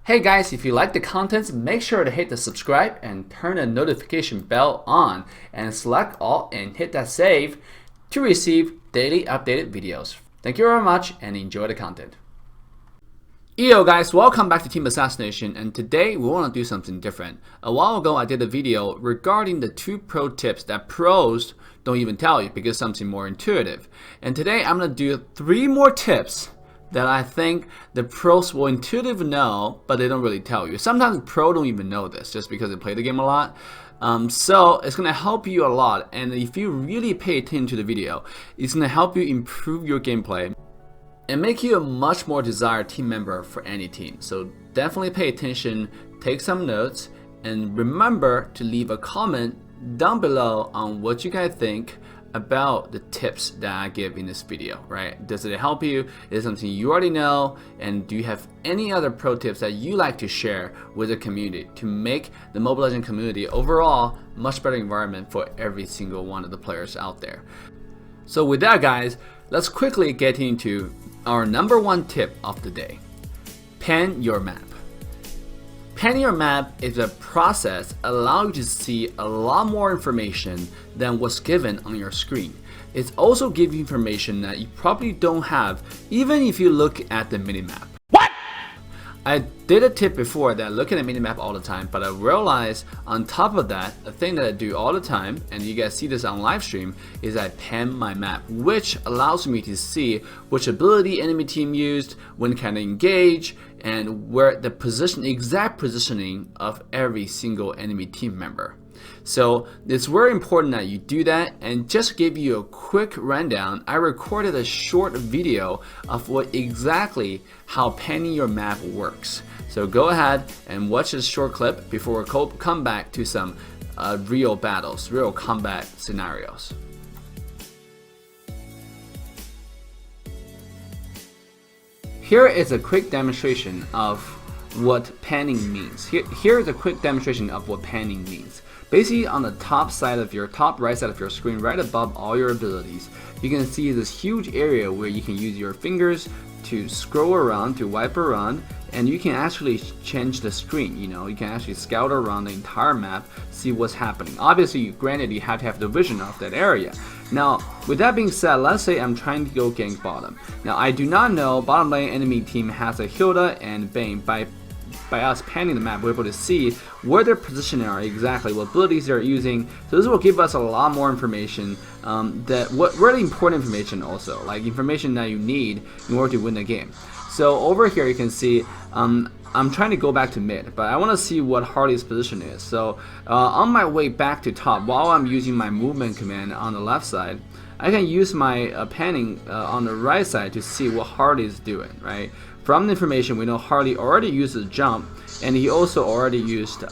Hey guys, if you like the contents, make sure to hit the subscribe and turn the notification bell on and select all and hit that save to receive daily updated videos. Thank you very much and enjoy the content. Yo guys, welcome back to Team Assassination, and today we want to do something different. A while ago I did a video regarding the 2 pro tips that pros don't even tell you because something more intuitive. And today I'm going to do 3 more tips that I think the pros will intuitively know, but they don't really tell you. Sometimes pros don't even know this just because they play the game a lot. So it's going to help you a lot, and if you really pay attention to the video, it's going to help you improve your gameplay and make you a much more desired team member for any team. So definitely pay attention, take some notes, and remember to leave a comment down below on what you guys think about the tips that I give in this video, right? Does it help you? Is it something you already know? And do you have any other pro tips that you like to share with the community to make the Mobile Legends community overall much better environment for every single one of the players out there? So with that guys, let's quickly get into our number 1 tip of the day. Pan your map. Panning your map is a process allowing you to see a lot more information than what's given on your screen. It's also giving information that you probably don't have even if you look at the minimap. What? I did a tip before that I look at the minimap all the time, but I realized on top of that, a thing that I do all the time, and you guys see this on live stream, is I pan my map, which allows me to see which ability enemy team used, when can I engage, and where the exact positioning of every single enemy team member. So it's very important that you do that, and just to give you a quick rundown, I recorded a short video of exactly how panning your map works. So go ahead and watch this short clip before we come back to some real battles, real combat scenarios. Here is a quick demonstration of what panning means. Here is a quick demonstration of what panning means. Basically, on the top right side of your screen, right above all your abilities, you can see this huge area where you can use your fingers to scroll around, to wipe around, and you can actually change the screen. You can actually scout around the entire map, see what's happening. Obviously, granted, you have to have the vision of that area. Now, with that being said, let's say I'm trying to go gank bottom. Now, I do not know bottom lane enemy team has a Hilda and Bane. By us panning the map, we're able to see where their positioning are exactly, what abilities they're using. So this will give us a lot more information, really important information also, like information that you need in order to win the game. So over here you can see I'm trying to go back to mid, but I want to see what Harley's position is. So on my way back to top, while I'm using my movement command on the left side, I can use my panning on the right side to see what Harley is doing, right? From the information, we know Harley already used the jump, and he also already used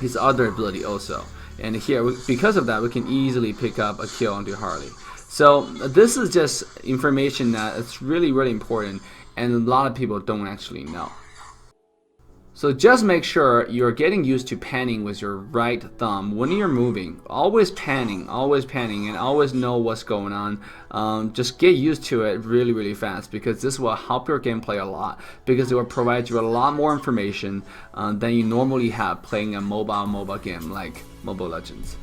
his other ability also. And here, because of that, we can easily pick up a kill onto Harley. So this is just information that it's really, really important, and a lot of people don't actually know. So just make sure you're getting used to panning with your right thumb when you're moving. Always panning, and always know what's going on. Just get used to it really, really fast, because this will help your gameplay a lot, because it will provide you a lot more information than you normally have playing a mobile game like Mobile Legends.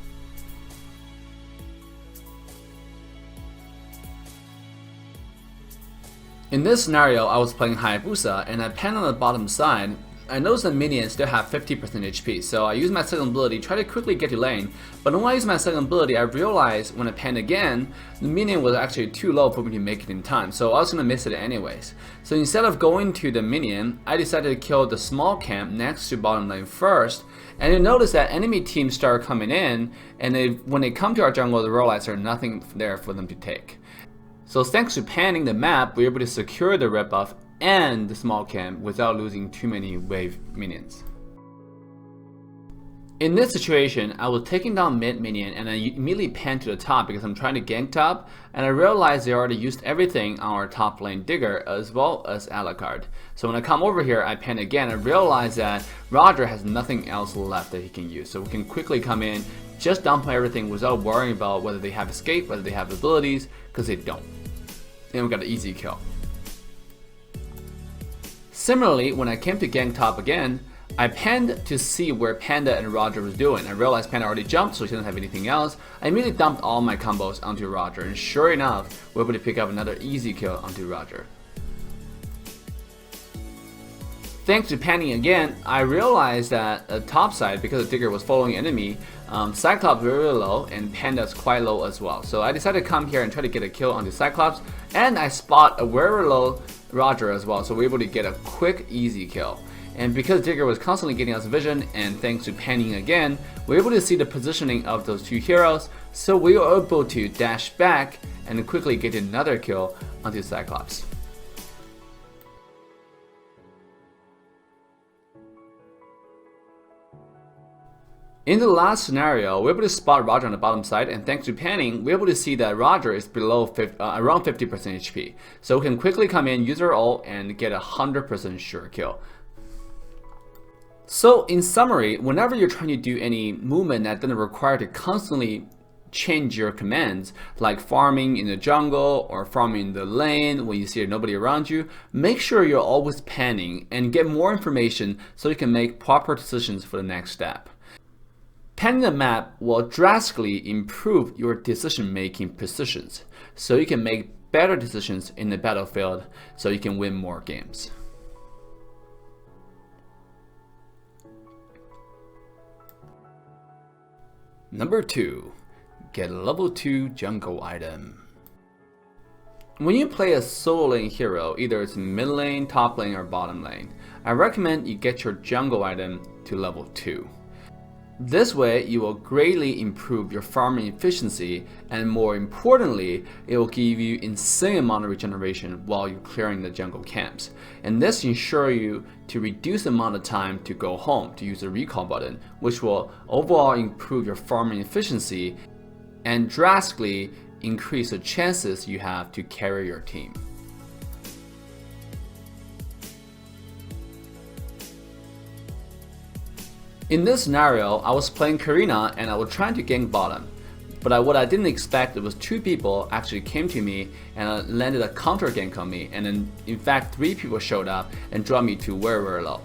In this scenario, I was playing Hayabusa, and I panned on the bottom side. I noticed the minions still have 50% HP, so I used my second ability, try to quickly get to lane, but when I used my second ability, I realized when I panned again, the minion was actually too low for me to make it in time, so I was going to miss it anyways. So instead of going to the minion, I decided to kill the small camp next to bottom lane first, and you notice that enemy teams start coming in, and when they come to our jungle, they realize there's nothing there for them to take. So thanks to panning the map, we were able to secure the red buff and the small camp without losing too many wave minions. In this situation, I was taking down mid minion and I immediately panned to the top because I'm trying to gank top, and I realized they already used everything on our top lane digger as well as Alucard. So when I come over here, I pan again and realize that Roger has nothing else left that he can use. So we can quickly come in, just dump everything without worrying about whether they have escape, whether they have abilities, because they don't. And we got an easy kill. Similarly, when I came to gank top again, I panned to see where Panda and Roger was doing. I realized Panda already jumped, so he didn't have anything else. I immediately dumped all my combos onto Roger, and sure enough, we were able to pick up another easy kill onto Roger. Thanks to panning again, I realized that top side, because the Digger was following enemy, Cyclops very low and Panda's quite low as well. So I decided to come here and try to get a kill on the Cyclops, and I spot a very low Roger as well, so we were able to get a quick, easy kill. And because Digger was constantly getting us vision, and thanks to panning again, we were able to see the positioning of those two heroes, so we were able to dash back and quickly get another kill onto Cyclops. In the last scenario, we're able to spot Roger on the bottom side, and thanks to panning, we're able to see that Roger is below around 50% HP. So we can quickly come in, use our ult, and get a 100% sure kill. So in summary, whenever you're trying to do any movement that doesn't require to constantly change your commands, like farming in the jungle or farming in the lane when you see nobody around you, make sure you're always panning and get more information so you can make proper decisions for the next step. Panning the map will drastically improve your decision-making precisions, so you can make better decisions in the battlefield so you can win more games. Number 2. Get a level 2 jungle item. When you play a solo lane hero, either it's mid lane, top lane, or bottom lane, I recommend you get your jungle item to level 2. This way, you will greatly improve your farming efficiency, and more importantly, it will give you insane amount of regeneration while you're clearing the jungle camps. And this ensures you to reduce the amount of time to go home to use the recall button, which will overall improve your farming efficiency and drastically increase the chances you have to carry your team. In this scenario, I was playing Karina and I was trying to gank bottom. But what I didn't expect was two people actually came to me and landed a counter gank on me, and then in fact 3 people showed up and dropped me to very low.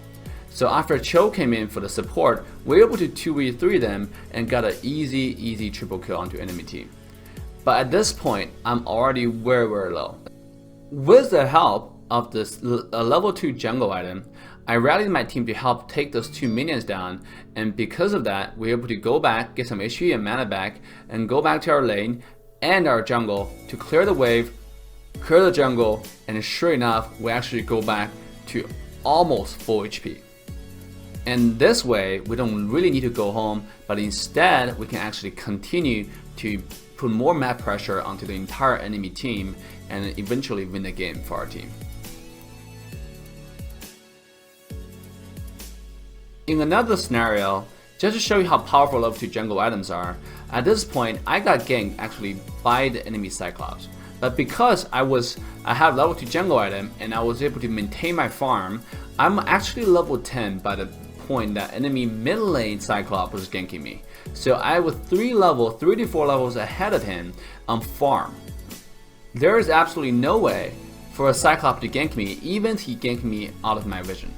So after Cho came in for the support, we were able to 2v3 them and got an easy triple kill onto enemy team. But at this point, I'm already very low. With the help of this level 2 jungle item, I rallied my team to help take those 2 minions down, and because of that, we were able to go back, get some HP and mana back, and go back to our lane and our jungle to clear the wave, clear the jungle, and sure enough, we actually go back to almost full HP. And this way, we don't really need to go home, but instead, we can actually continue to put more map pressure onto the entire enemy team and eventually win the game for our team. In another scenario, just to show you how powerful level 2 jungle items are, at this point I got ganked actually by the enemy Cyclops. But because I have level 2 jungle item and I was able to maintain my farm, I'm actually level 10 by the point that enemy mid lane Cyclops was ganking me. So I was 3 to 4 levels ahead of him on farm. There is absolutely no way for a Cyclops to gank me, even if he ganked me out of my vision.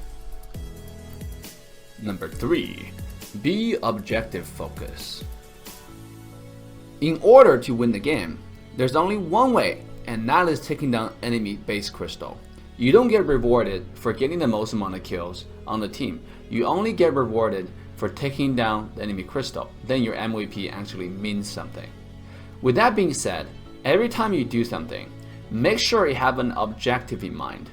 Number 3. Be objective focused. In order to win the game, there's only one way, and that is taking down enemy base crystal. You don't get rewarded for getting the most amount of kills on the team. You only get rewarded for taking down the enemy crystal. Then your MVP actually means something. With that being said, every time you do something, make sure you have an objective in mind.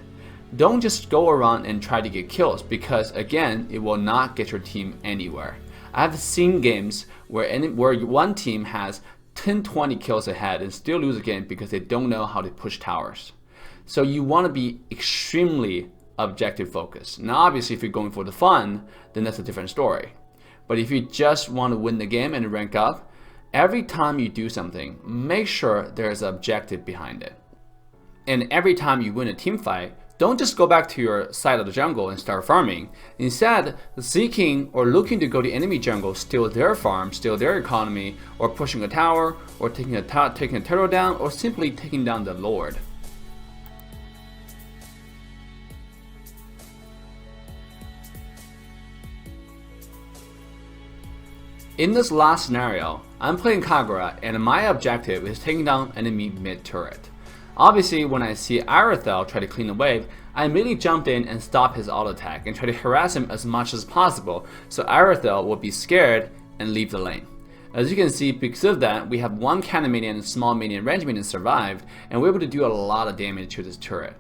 Don't just go around and try to get kills, because again, it will not get your team anywhere. I've seen games where one team has 10-20 kills ahead and still lose a game because they don't know how to push towers. So you want to be extremely objective focused. Now obviously if you're going for the fun, then that's a different story. But if you just want to win the game and rank up, every time you do something, make sure there's an objective behind it. And every time you win a team fight, don't just go back to your side of the jungle and start farming. Instead, seeking or looking to go to enemy jungle, steal their farm, steal their economy, or pushing a tower, or taking a turtle down, or simply taking down the lord. In this last scenario, I'm playing Kagura and my objective is taking down enemy mid turret. Obviously, when I see Arathel try to clean the wave, I immediately jumped in and stopped his auto attack and try to harass him as much as possible so Arathel will be scared and leave the lane. As you can see, because of that, we have one cannon minion and small minion range minion survived, and we're able to do a lot of damage to this turret.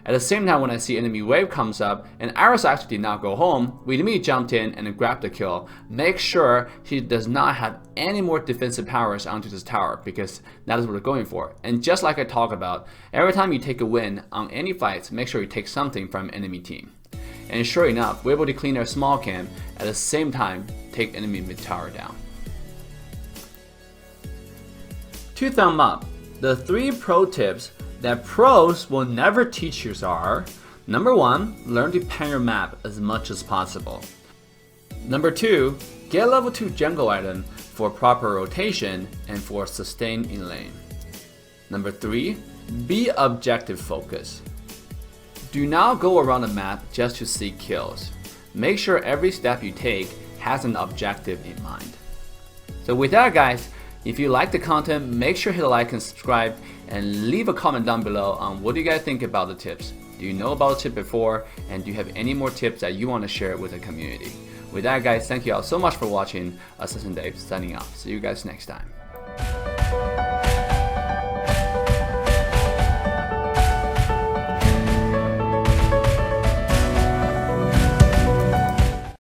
At the same time, when I see enemy wave comes up and Aris actually did not go home, we immediately jumped in and grabbed the kill. Make sure he does not have any more defensive powers onto this tower, because that is what we're going for. And just like I talk about, every time you take a win on any fights, make sure you take something from enemy team. And sure enough, we're able to clean our small camp, at the same time take enemy mid tower down. Two thumb up. The 3 pro tips that pros will never teach you are: number 1, learn to pan your map as much as possible. Number 2, get level 2 jungle item for proper rotation and for sustain in lane. Number 3, be objective focused. Do not go around the map just to seek kills. Make sure every step you take has an objective in mind. So with that, guys, if you like the content, make sure to hit a like and subscribe, and leave a comment down below on what do you guys think about the tips. Do you know about the tip before, and do you have any more tips that you want to share with the community? With that, guys, thank you all so much for watching. Assistant Dave signing off. See you guys next time.